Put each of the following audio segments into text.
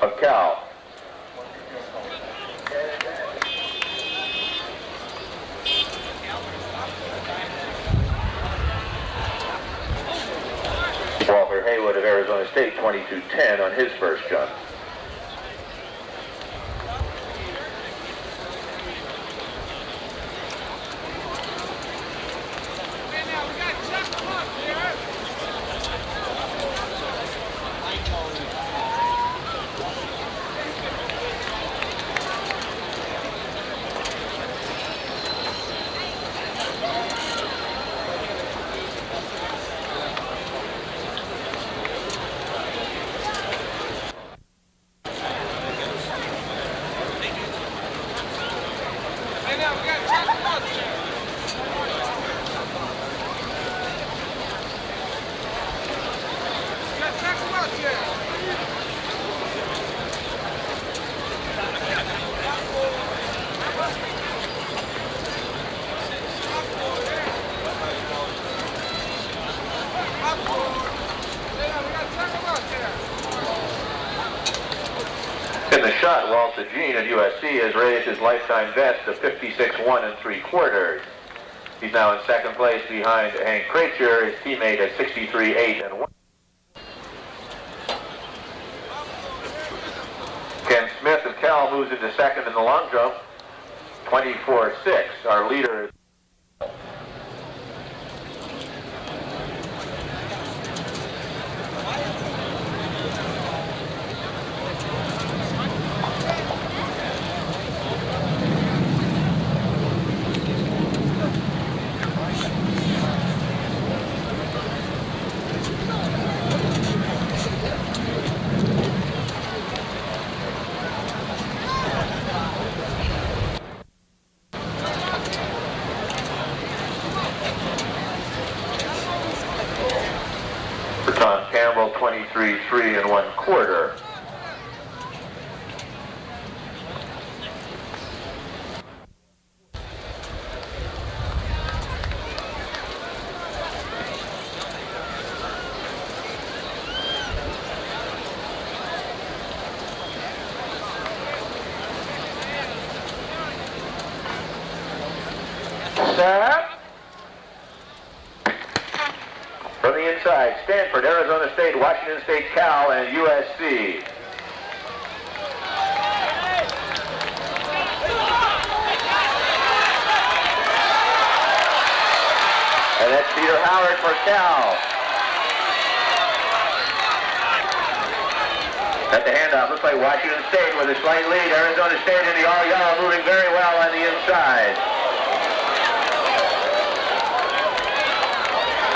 of Cal. Walter Haywood of Arizona State, 22-10 on his first jump. In the shot, Walter Jean at USC has raised his lifetime best to 56-1 3/4. He's now in second place behind Hank Krejcier, his teammate, at 63-8 1. Ken Smith of Cal moves into second in the long jump, 24-6. Our leader is Tom Campbell, 23-3 1/4. Set. From the inside, Stanford, Arizona State, Washington State, Cal, and USC. And that's Peter Howard for Cal. At the handoff, looks like Washington State with a slight lead. Arizona State in the all-yellow, moving very well on the inside.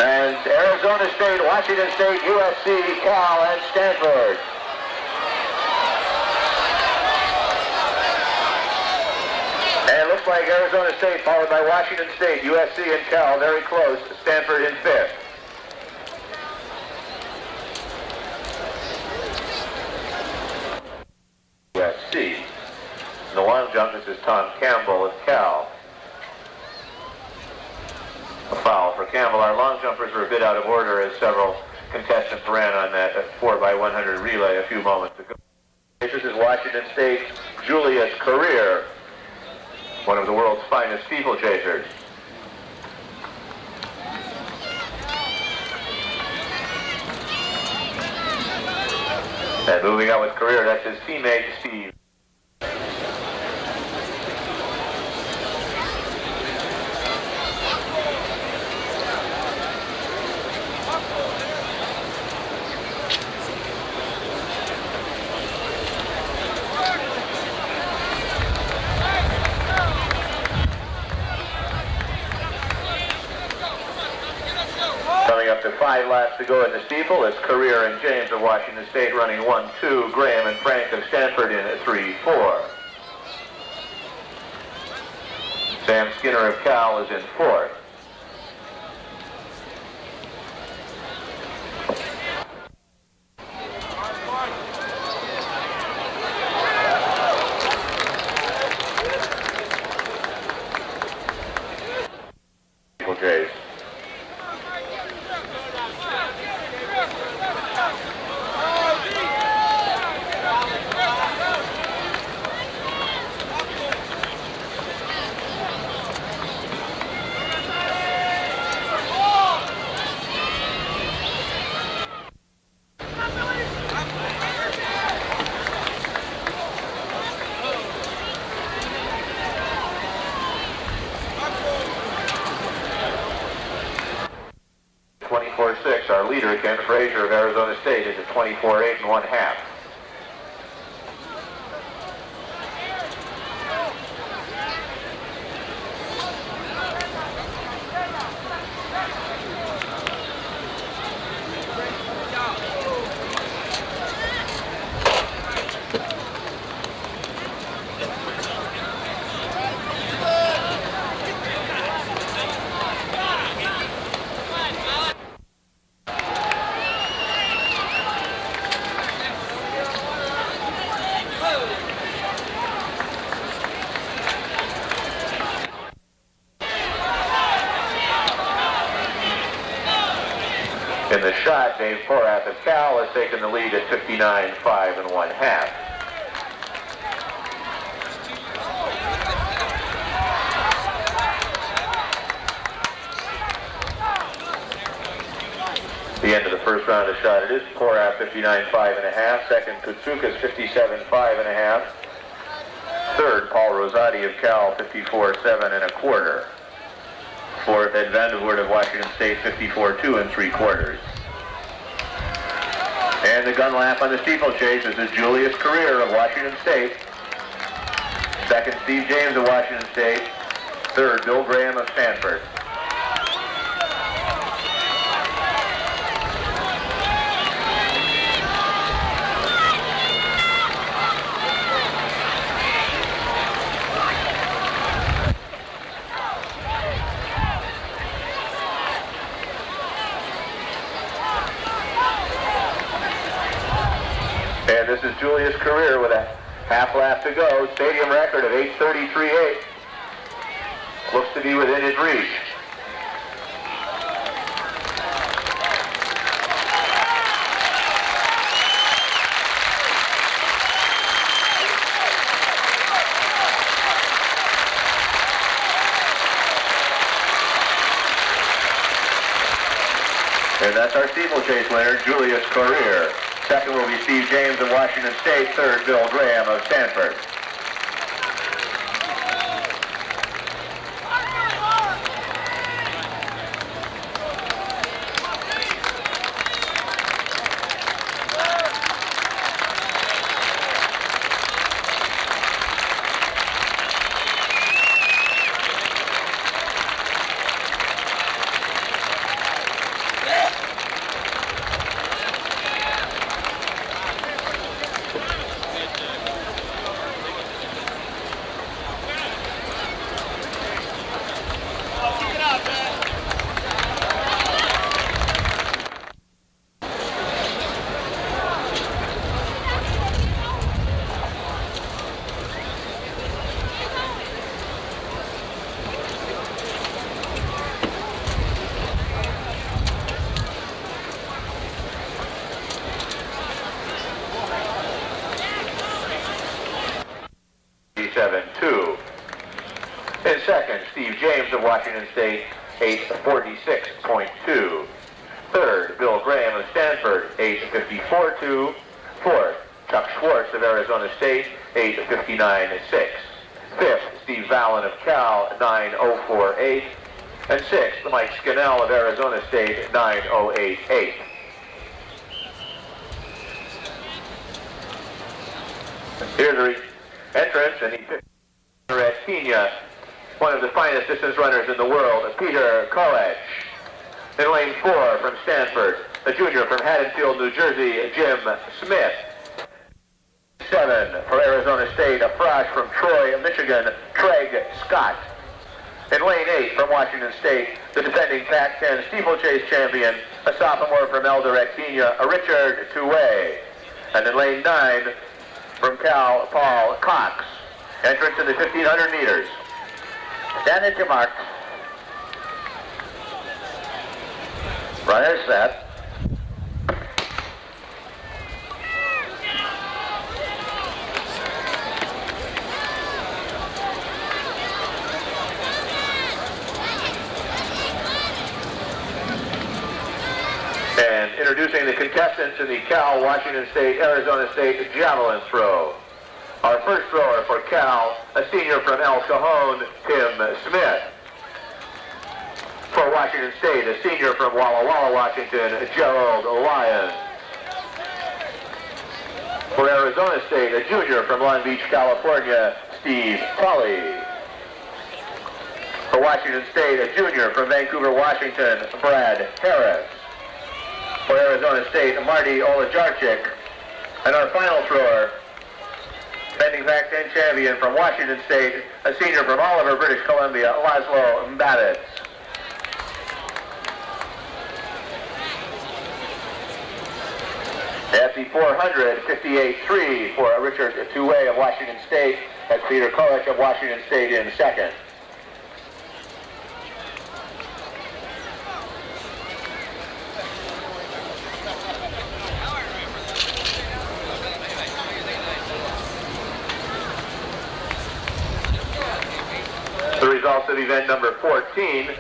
And Arizona State, Washington State, USC, Cal, and Stanford. And it looks like Arizona State followed by Washington State, USC, and Cal very close. Stanford in fifth. USC. In the long jump, this is Tom Campbell of Cal. A foul for Campbell. Our long jumpers were a bit out of order as several contestants ran on that 4x100 relay a few moments ago. This is Washington State's Julius Career, one of the world's finest steeplechasers. And moving out with Career, that's his teammate Steve. Up to 5 laps to go in the steeple. It's Career and James of Washington State running 1-2. Graham and Frank of Stanford in at 3-4. Sam Skinner of Cal is in fourth. Jays. leader, Ken Frazier of Arizona State, is at 24-8 and 1/2. In the shot, Dave Porath of Cal has taken the lead at 59-5 and 1/2. The end of the first round of shot, it is Porath 59-5 and 1/2. Second, Kutsukas 57-5 and 1/2. Third, Paul Rosati of Cal 54-7 and 1/4. Fourth, Ed Vandervoort of Washington State 54-2 and 3/4. And the gun lap on the steeplechase. This is Julius Career of Washington State. Second, Steve James of Washington State. Third, Bill Graham of Stanford. And this is Julius Career with a half lap to go. Stadium record of 8:33.8. Looks to be within his reach. And that's our steeplechase winner, Julius Career. Second will be Steve James of Washington State. Third, Bill Graham of Stanford. In second, Steve James of Washington State, 8:46.2. Third, Bill Graham of Stanford, 8:54.2. Fourth, Chuck Schwartz of Arizona State, 8:59.6. Fifth, Steve Vallon of Cal, 9:04.8. And sixth, Mike Scannell of Arizona State, 9:08.8. Here's the entrance, and he picked at Kenya, one of the finest distance runners in the world, Peter Koech. In lane 4 from Stanford, a junior from Haddonfield, New Jersey, Jim Smith. 7 for Arizona State, a frosh from Troy, Michigan, Craig Scott. In lane 8 from Washington State, the defending Pac-10 steeplechase champion, a sophomore from Eldoret, Kenya, Richard Touay. And in lane 9 from Cal, Paul Cox. Entrance in the 1,500 meters. Stand at your mark. Runner set. And introducing the contestants in the Cal, Washington State, Arizona State javelin throw. Our first thrower for Cal, a senior from El Cajon, Tim Smith. For Washington State, a senior from Walla Walla, Washington, Gerald Lyons. For Arizona State, a junior from Long Beach, California, Steve Tully. For Washington State, a junior from Vancouver, Washington, Brad Harris. For Arizona State, Marty Olajarczyk. And our final thrower, defending Pac-10 champion from Washington State, a senior from Oliver, British Columbia, Laszlo Babitz. At the 400, 58-3 for Richard Touay of Washington State. That's Peter Kolich of Washington State in second. The results of event number 14,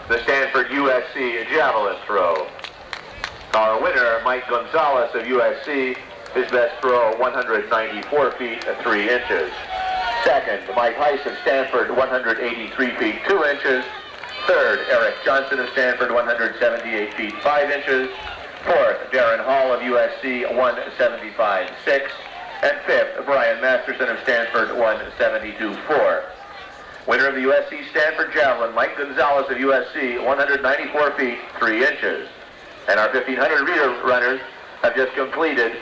the Stanford USC javelin throw. Our winner, Mike Gonzalez of USC, his best throw, 194 feet, 3 inches. Second, Mike Heiss of Stanford, 183 feet, 2 inches. Third, Eric Johnson of Stanford, 178 feet, 5 inches. Fourth, Darren Hall of USC, 175, 6. And fifth, Brian Masterson of Stanford, 172, 4. Winner of the USC Stanford javelin, Mike Gonzalez of USC, 194 feet, 3 inches. And our 1,500 meter runners have just completed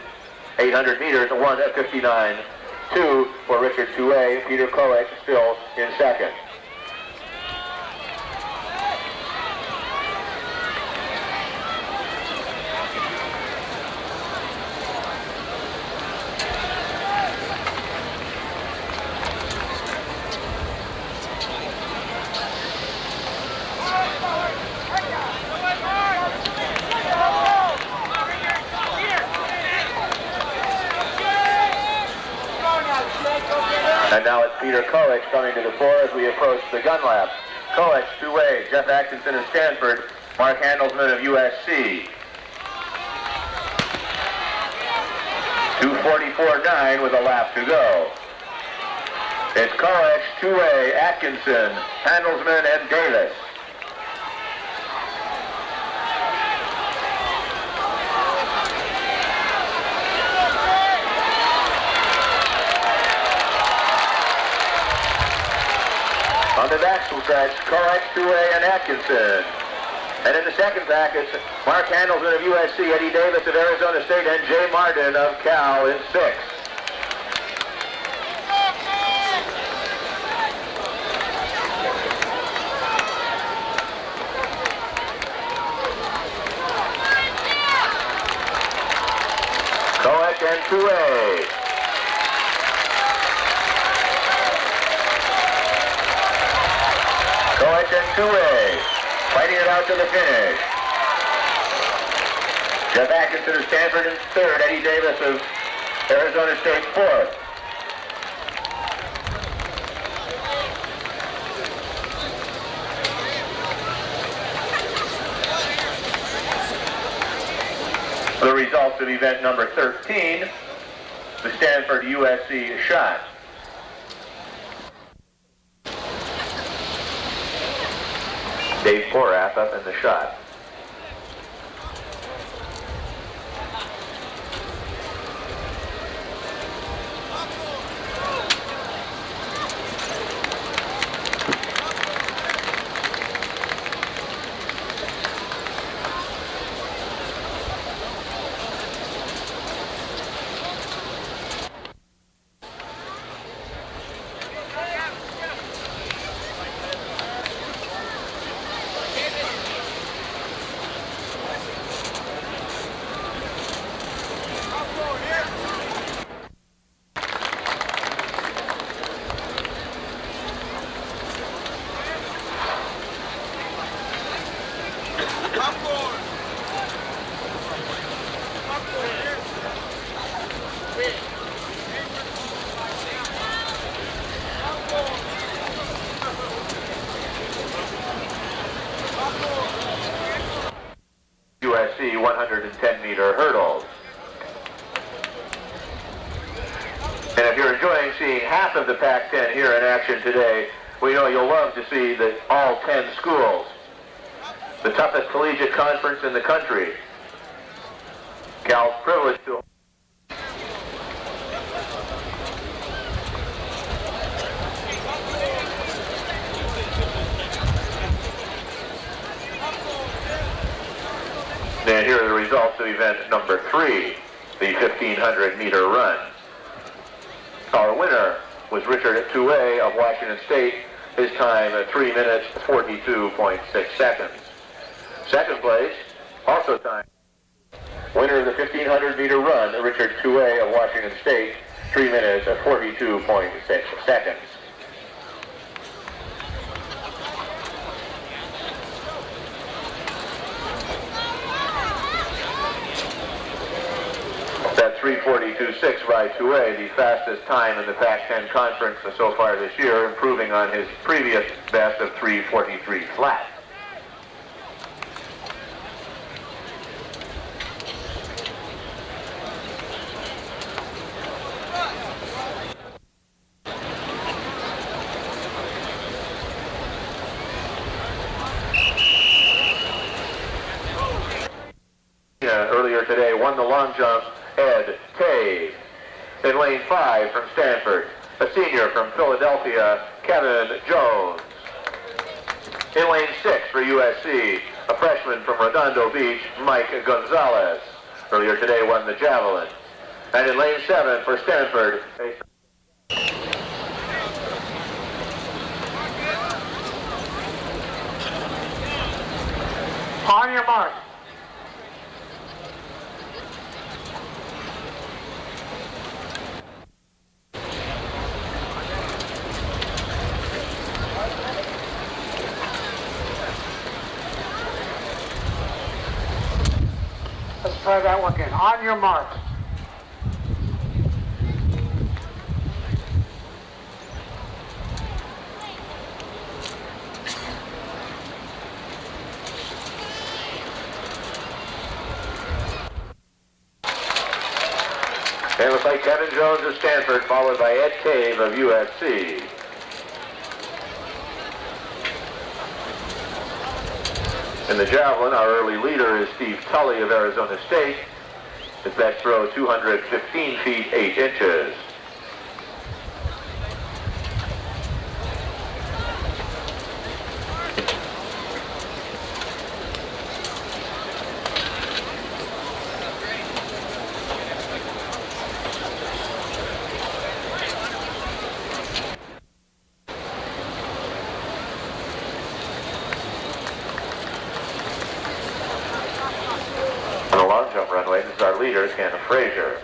800 meters, 1:59.2 for Richard Touay. Peter Kolich still in second. And now it's Peter Kolich coming to the fore as we approach the gun lap. Kolich, Touay, Jeff Atkinson of Stanford, Mark Handelsman of USC. 2:44.9 with a lap to go. It's Kolich, Touay, Atkinson, Handelsman, and Davis. On the backstretch, Kolich, Touay, and Atkinson. And in the second pack, it's Mark Handelsman of USC, Eddie Davis of Arizona State, and Jay Martin of Cal in 6. Kolich and Touay. Kolich and Touay, fighting it out to the finish. Jeff Atkinson of Stanford in third, Eddie Davis of Arizona State fourth. The results of event number 13, the Stanford USC shot. Dave Porath up in the shot. USC 110-meter hurdles. And if you're enjoying seeing half of the Pac-10 here in action today, we know you'll love to see that all 10 schools the toughest collegiate conference in the country. Cal's privileged to... And here are the results of event number 3, the 1,500-meter run. Our winner was Richard Touet of Washington State, his time at 3 minutes 42.6 seconds. Second place, also time. Winner of the 1,500-meter run, Richard Touet of Washington State, 3 minutes 42.6 seconds. That 3:42.6 by Touet, the fastest time in the Pac-10 conference so far this year, improving on his previous best of 3:43 flat. Earlier today won the long jump, Ed Cave. In lane 5 from Stanford, a senior from Philadelphia, Kevin Jones. In lane 6 for USC, a freshman from Redondo Beach, Mike Gonzalez. Earlier today won the javelin. And in lane 7 for Stanford, on your mark. Let's try that one again. On your mark. It looks like Kevin Jones of Stanford, followed by Ed Cave of USC. In the javelin, our early leader is Steve Tully of Arizona State. His best throw, 215 feet 8 inches. On the long jump runway, this is our leader, Ken Frazier.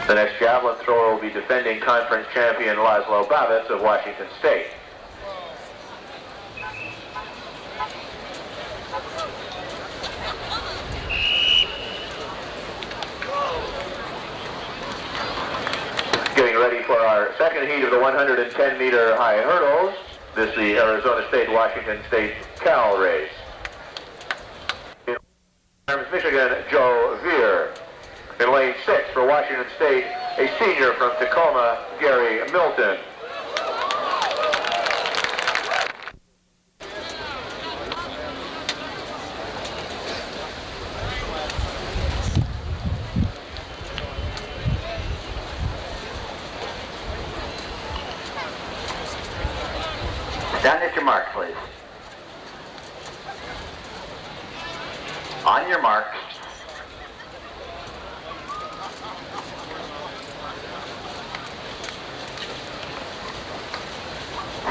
The next javelin thrower will be defending conference champion Laszlo Babitz of Washington State. Getting ready for our second heat of the 110-meter high hurdles. This is the Arizona State-Washington State Cal race. In Michigan, Joe Veer. In lane 6 for Washington State, a senior from Tacoma, Gary Milton. Stand at your mark, please. On your mark.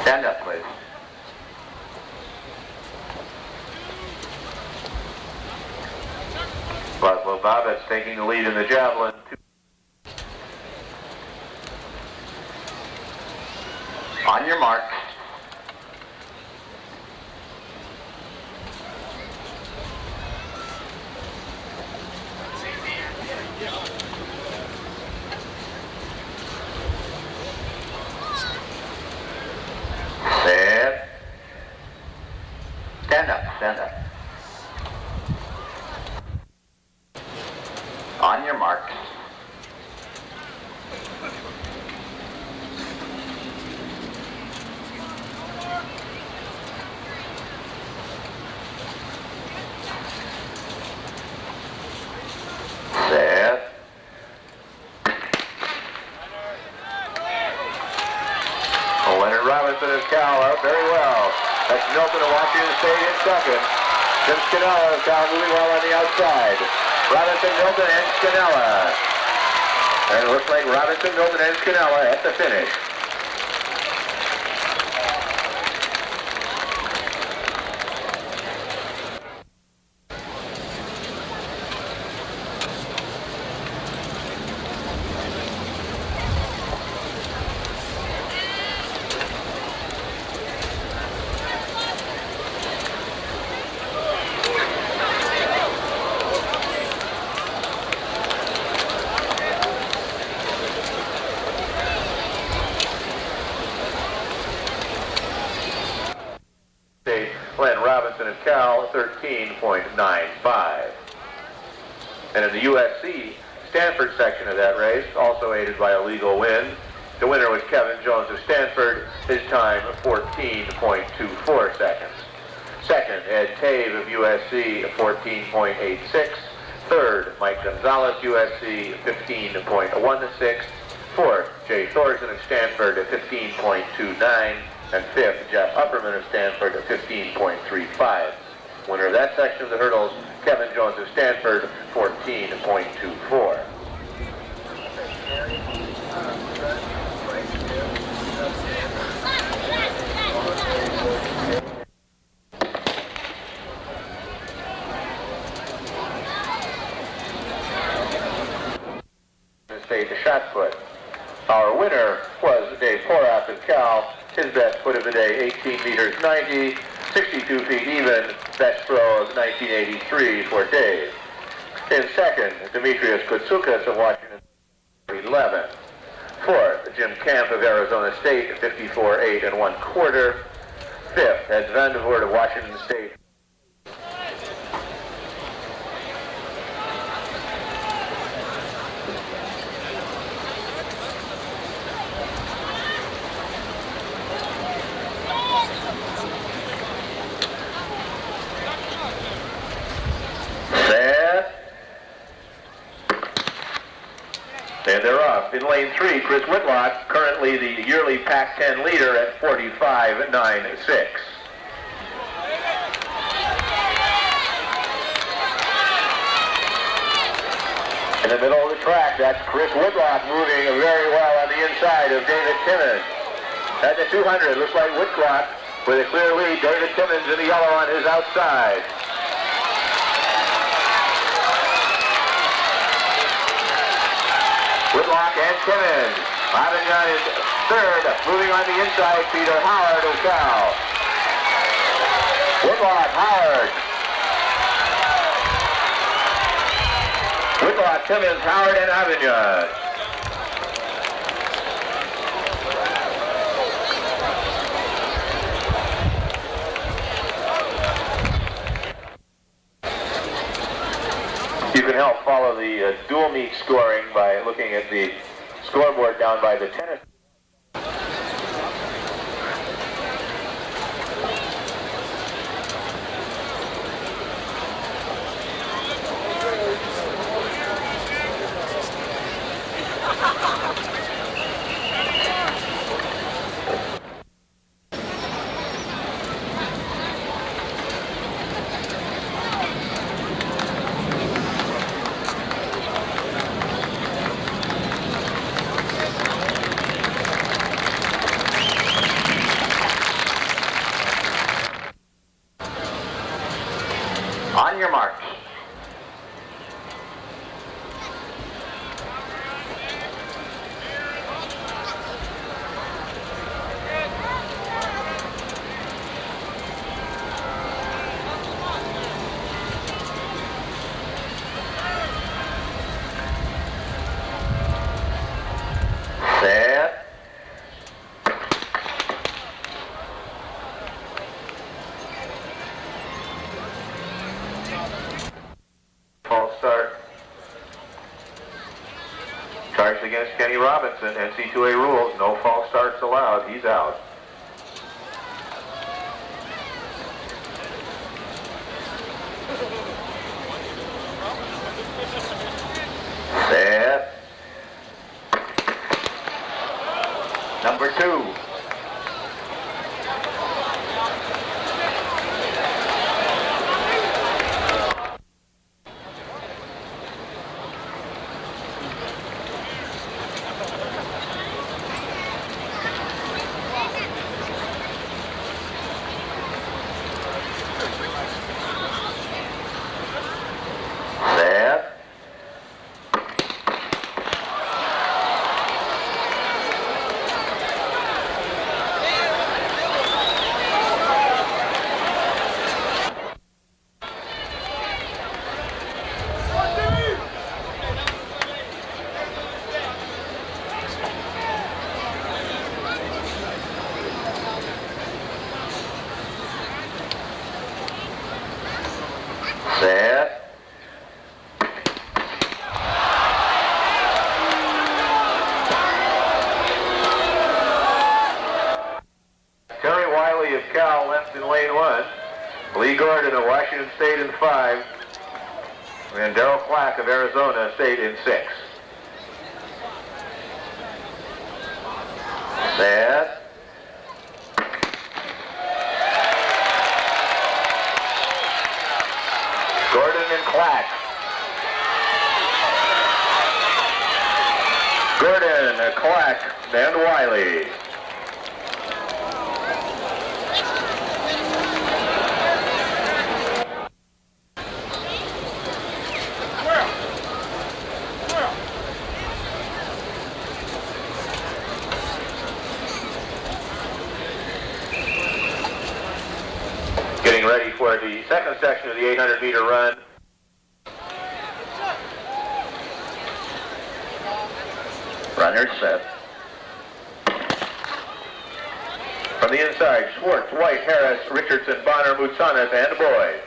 Stand up, please. Laszlo Babitz taking the lead in the javelin. On your mark. Set. Stand up, stand up. On your mark. Cal out very well. That's Milton of Washington State in second. Jim Scannella of Cal moving well on the outside. Robinson, Milton, and Scannella. And it looks like Robinson, Milton, and Scannella at the finish. Glenn Robinson of Cal, 13.95. And in the USC Stanford section of that race, also aided by a legal win, the winner was Kevin Jones of Stanford, his time 14.24 seconds. Second, Ed Tave of USC, 14.86. Third, Mike Gonzalez, USC, 15.16. Fourth, Jay Thorson of Stanford at 15.29. And fifth, Jeff Upperman of Stanford at 15.35. Winner of that section of the hurdles, Kevin Jones of Stanford, 14.24. State the shot put. Our winner was Dave Porath of Cal. His best foot of the day, 18 meters 90, 62 feet even. Best throw of 1983 for Dave. In second, Demetrius Koutsoukas of Washington, 11. Fourth, Jim Camp of Arizona State, 54.8 1/4. Fifth, Ed Vandervoort of Washington State. And they're off. In lane 3, Chris Whitlock, currently the yearly Pac-10 leader at 45.96. In the middle of the track, that's Chris Whitlock moving very well on the inside of David Timmons. At the 200, looks like Whitlock with a clear lead. David Timmons in the yellow on his outside. Whitlock and Timmons. Avignon is third. Moving on the inside, Peter Howard of Cal. Whitlock, Howard. Whitlock, Timmons, Howard, and Avignon. You can help follow the dual meet scoring by looking at the scoreboard down by the tennis. On your marks. Set. False start. Charged against Kenny Robinson. NC2A rules, no false starts allowed. He's out. Set. Number 2. Set. Terry Wiley of Cal left in lane 1. Lee Gordon of Washington State in 5. And Darrell Clack of Arizona State in 6. Set. Gordon and Clack. Gordon, Clack, and Wiley. Getting ready for the second section of the 800-meter run. Runner set. From the inside, Schwartz, White, Harris, Richardson, Bonner, Moutsanas, and Boyd.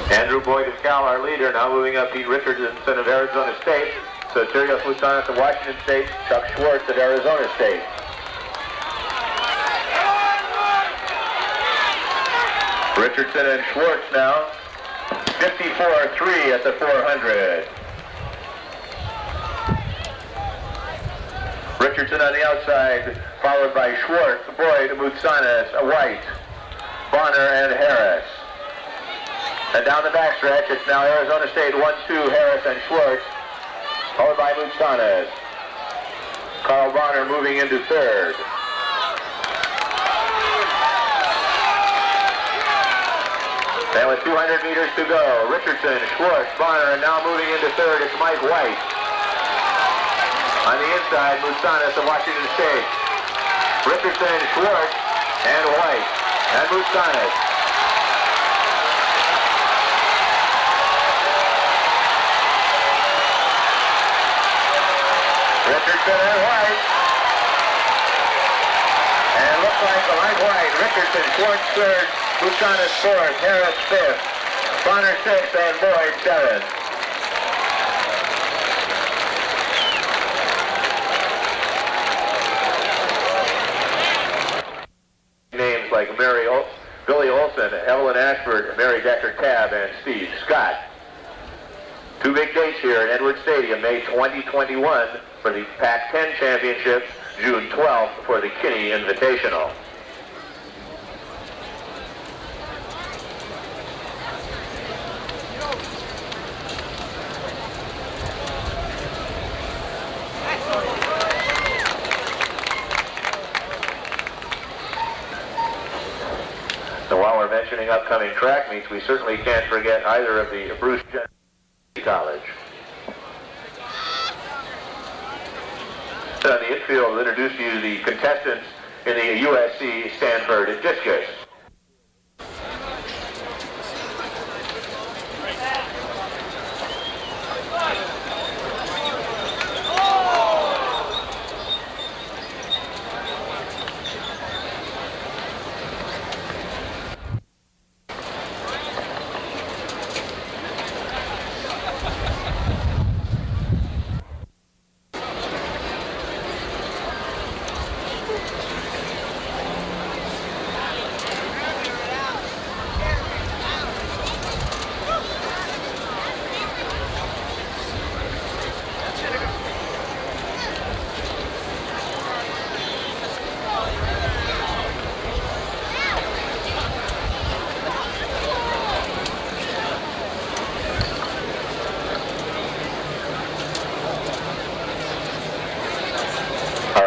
Andrew Boyd of Cal, our leader, now moving up Pete Richardson of Arizona State. So Sirius Moutsanas of Washington State, Chuck Schwartz of Arizona State. Richardson and Schwartz now, 54-3 at the 400. Richardson on the outside, followed by Schwartz, Boyd, Moutsanas, White, Bonner, and Harris. And down the backstretch, it's now Arizona State 1-2, Harris and Schwartz, followed by Moutsanas. Carl Bonner moving into third. And with 200 meters to go, Richardson, Schwartz, Bonner, and now moving into third, it's Mike White. On the inside, Moutsanas of Washington State. Richardson, Schwartz, and White, and Moutsanas. Richardson and White. And it looks like Mike White, Richardson, Schwartz third, Moutsanas fourth, Harris fifth, Bonner sixth, and Boyd seventh. Names like Billy Olson, Evelyn Ashford, Mary Decker Tabb, and Steve Scott. Two big dates here at Edwards Stadium, May 2021 for the Pac-10 Championship, June 12th for the Kinney Invitational. So while we're mentioning upcoming track meets, we certainly can't forget either of the Bruce Jenner College. On the infield, we'll introduce you the contestants in the USC Stanford Discus.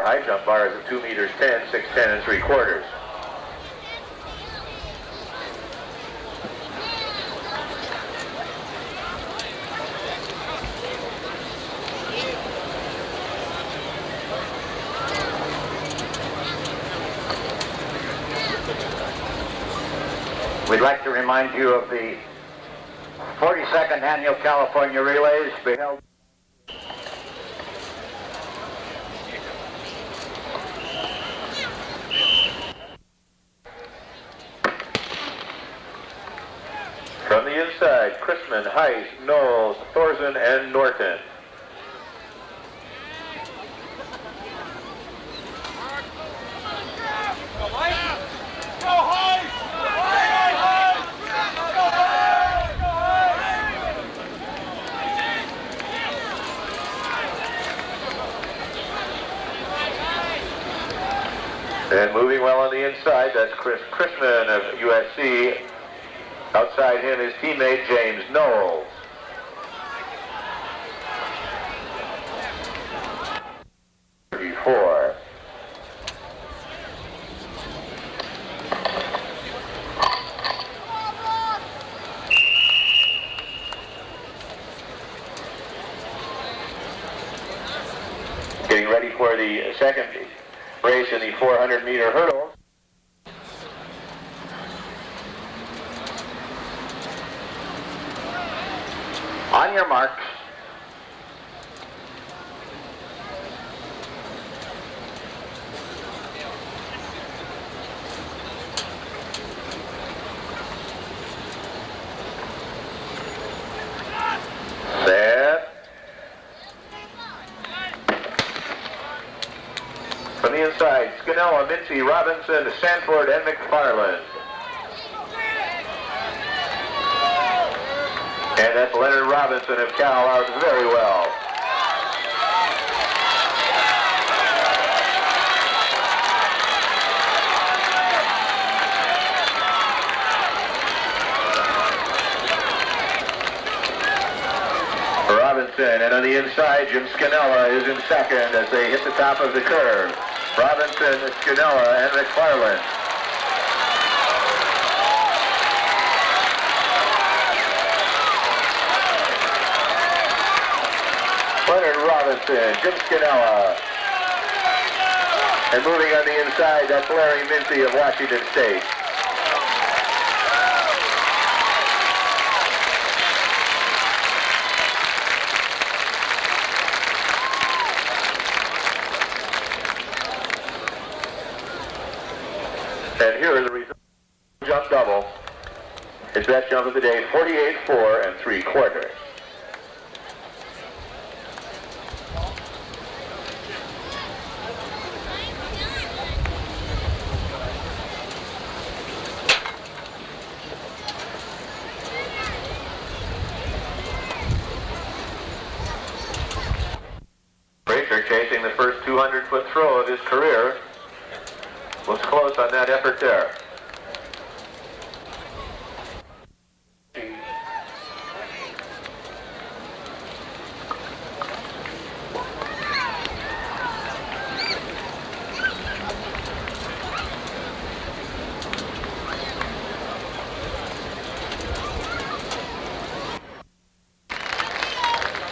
High jump bar is at 2 meters 10, 6'10" and 3/4. We'd like to remind you of the 42nd Annual California Relays to be held. From the inside, Chrisman, Heiss, Knowles, Thorsen, and Norton. And moving well on the inside, that's Chrisman of USC. Outside him, his teammate James Knowles. Four. Getting ready for the second race in the 400-meter hurdle. On your marks. Set. From the inside, Scannella, Mincy, Robinson, Sanford, and McFarland. And that's Leonard Robinson of Cal out very well. Robinson, and on the inside, Jim Scannella is in second as they hit the top of the curve. Robinson, Scannella, and McFarland. Leonard Robinson, Jim Scannella. And moving on the inside, that's Larry Mincy of Washington State. And here are the results. Jump double. His best jump of the day, 48.4 3/4. Racer chasing the first 200-foot throw of his career. Was close on that effort there.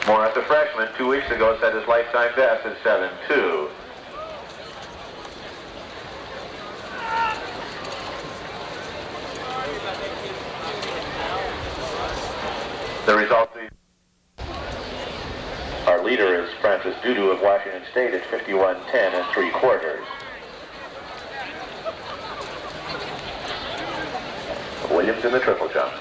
Morris, a freshman, 2 weeks ago set his lifetime best at 7.2. The result, our leader is Francis Dudu of Washington State at 51.10 3/4. Williams in the triple jump.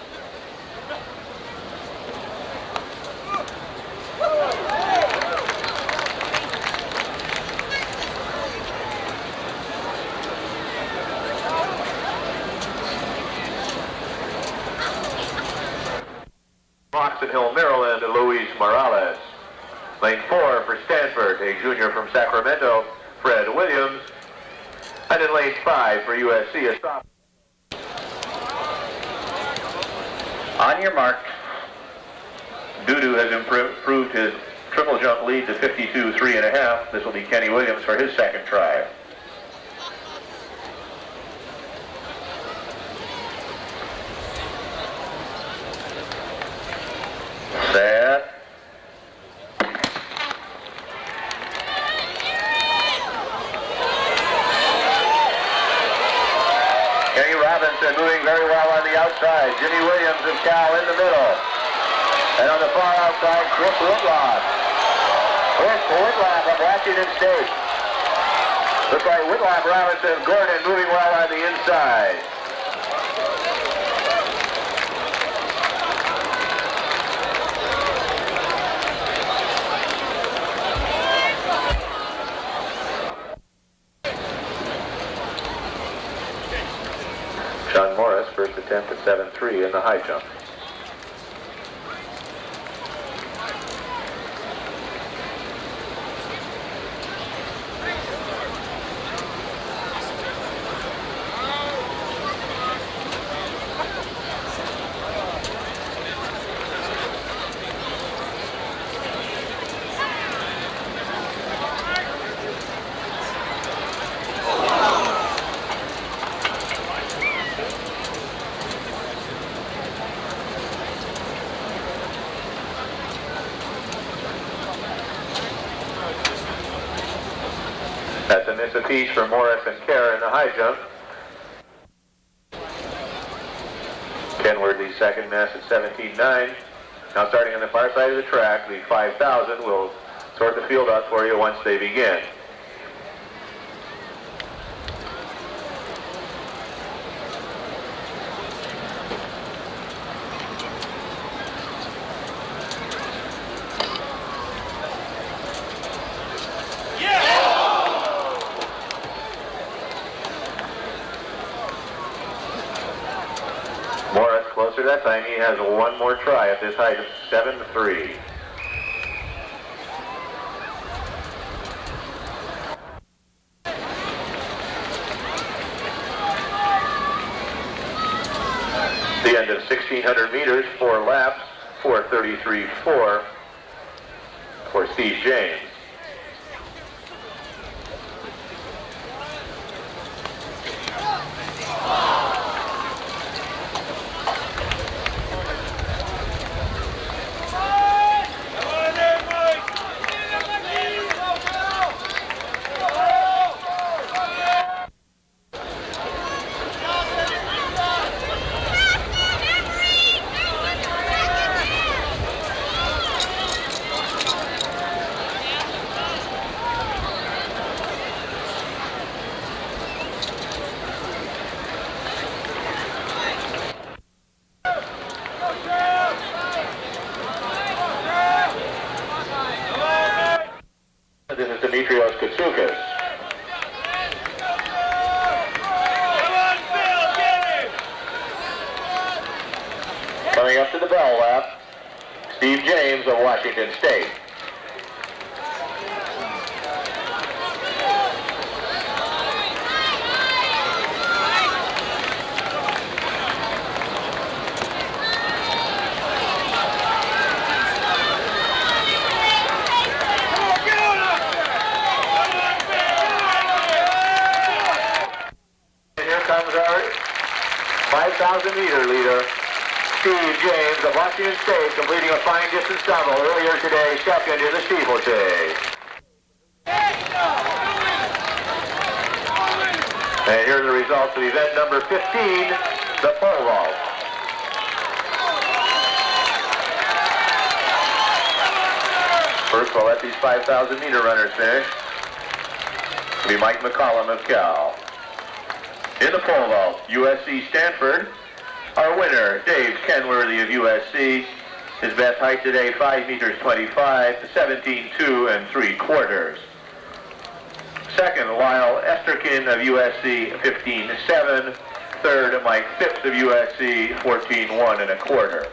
Oxon Hill, Maryland, Luis Morales. Lane 4 for Stanford, a junior from Sacramento, Fred Williams. And in lane 5 for USC, a sophomore. On your mark. Dudu has improved his triple jump lead to 52.3 1/2. This will be Kenny Williams for his second try. Set. Kenny Robinson moving very well on the outside, Jimmy Williams of Cal in the middle. And on the far outside, Chris Whitlock. Chris Whitlock of Washington State. Looks like Whitlock, Robinson, Gordon moving well on the inside. Sean Morris, first attempt at 7-3 in the high jump. That's a miss apiece for Morris and Kerr in the high jump. Kenward, the second miss at 17-9. Now starting on the far side of the track, the 5,000 will sort the field out for you once they begin. Morris closer that time. He has one more try at this height of 7-3. The end of 1,600 meters, 4 laps, 4:33.4 for Steve James. This is Dimitrios Koutsoukis. Coming up to the bell lap, Steve James of Washington State. Comes our 5,000-meter leader, Steve James of Washington State, completing a fine distance double earlier today, second in the steeplechase. And here are the results of event number 15, the pole vault. First, we'll let these 5,000-meter runners finish. It'll be Mike McCollum of Cal. In the pole vault, USC Stanford, our winner, Dave Kenworthy of USC. His best height today, 5 meters 25, 17.2 3/4. Second, Lyle Esterkin of USC, 15.7. Third, Mike Phipps of USC, 14.1 1/4.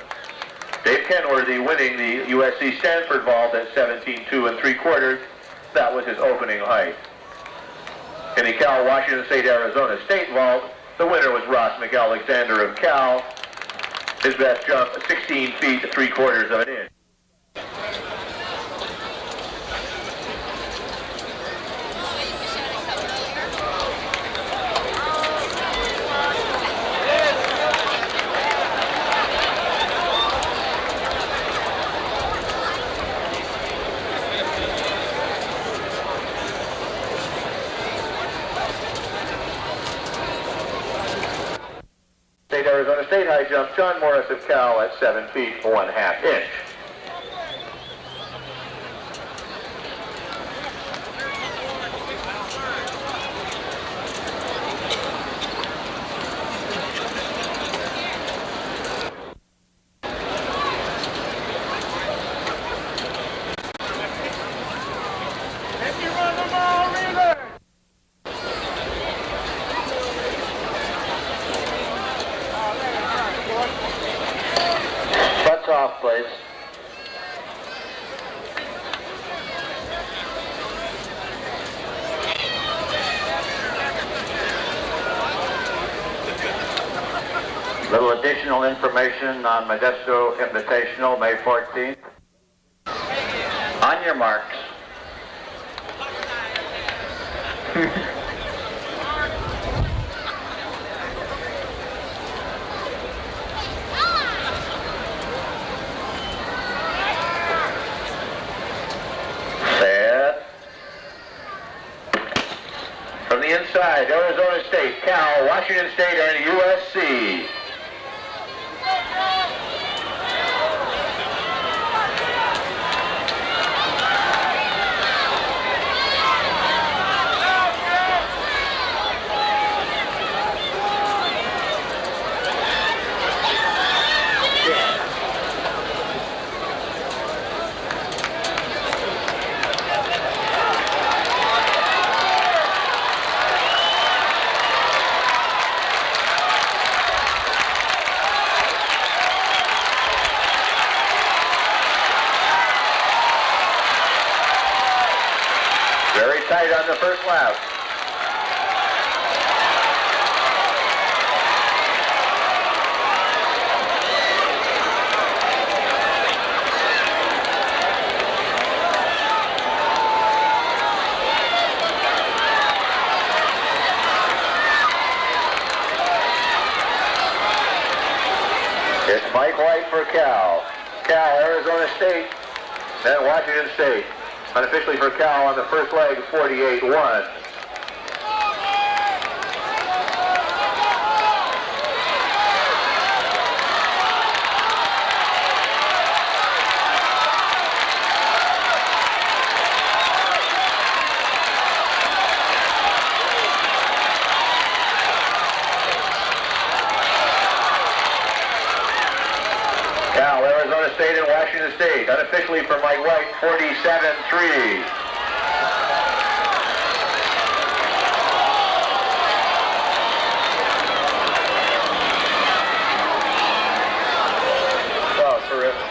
Dave Kenworthy winning the USC Stanford vault at 17.2 3/4. That was his opening height. In the Cal Washington State Arizona State vault, the winner was Ross McAlexander of Cal. His best jump, 16 feet 3/4 of an inch. Arizona State high jump, John Morris of Cal at 7 feet 1/2 inch. Butts off, please. Little additional information on Modesto Invitational, May 14th. On your marks. Set. From the inside, Arizona State, Cal, Washington State, and USC. Very tight on the first lap. It's Mike White for Cal. Cal, Arizona State, then Washington State. Unofficially for Cal on the first leg, 48-1. Cal, Arizona State and Washington State. Unofficially for Mike White, 47-3. Oh, terrific.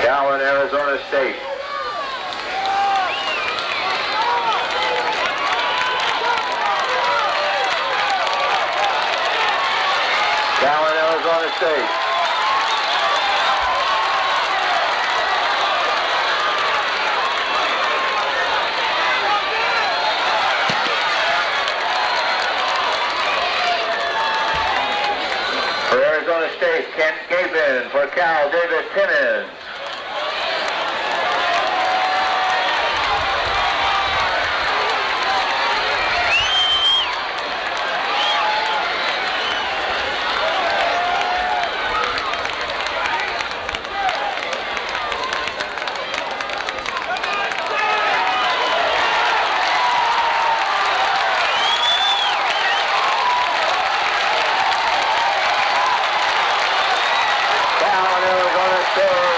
Cal and Arizona State. Cal and Arizona State. For Arizona State, Kent Gapin. For Cal, David Timmons. Cal and Arizona State.